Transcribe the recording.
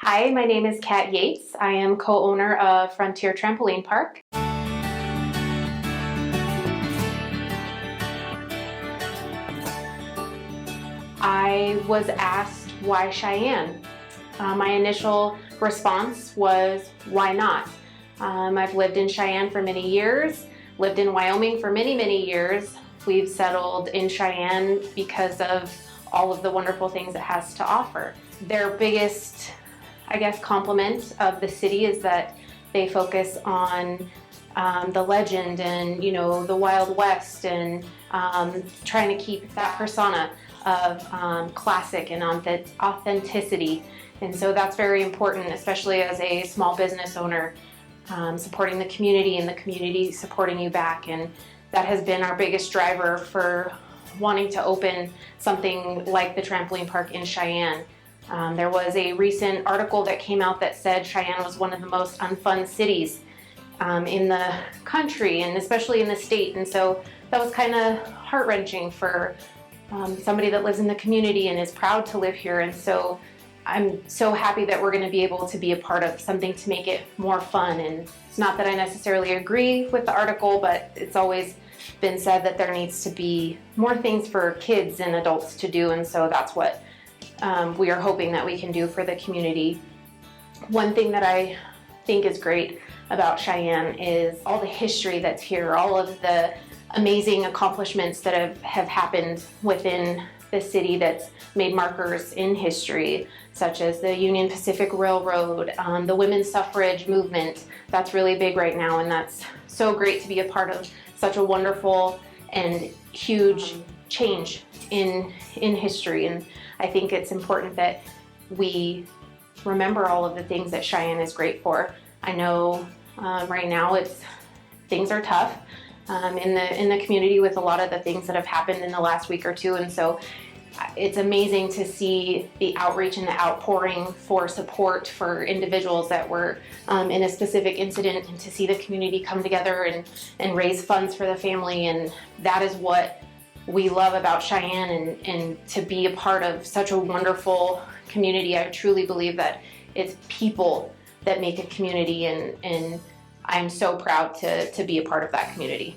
Hi, my name is Kat Yates. I am co-owner of Frontier Trampoline Park. I was asked why Cheyenne. My initial response was, why not? I've lived in Cheyenne for many years, lived in Wyoming for many, many years. We've settled in Cheyenne because of all of the wonderful things it has to offer. Their biggest, I guess, compliment of the city is that they focus on the legend and, the Wild West, and trying to keep that persona of classic and authenticity. And so that's very important, especially as a small business owner, supporting the community and the community supporting you back. And that has been our biggest driver for wanting to open something like the trampoline park in Cheyenne. There was a recent article that came out that said Cheyenne was one of the most unfun cities in the country, and especially in the state. And so that was kind of heart-wrenching for somebody that lives in the community and is proud to live here. And so I'm so happy that we're going to be able to be a part of something to make it more fun. And it's not that I necessarily agree with the article, but it's always been said that there needs to be more things for kids and adults to do. And so that's what we are hoping that we can do for the community. One thing that I think is great about Cheyenne is all the history that's here, all of the amazing accomplishments that have happened within the city that's made markers in history, such as the Union Pacific Railroad, the women's suffrage movement. That's really big right now, and that's so great to be a part of such a wonderful and huge change in history. And I think it's important that we remember all of the things that Cheyenne is great for. I know right now things are tough in the community with a lot of the things that have happened in the last week or two, and so it's amazing to see the outreach and the outpouring for support for individuals that were in a specific incident, and to see the community come together and raise funds for the family. And that is what we love about Cheyenne, and to be a part of such a wonderful community. I truly believe that it's people that make a community, and I'm so proud to be a part of that community.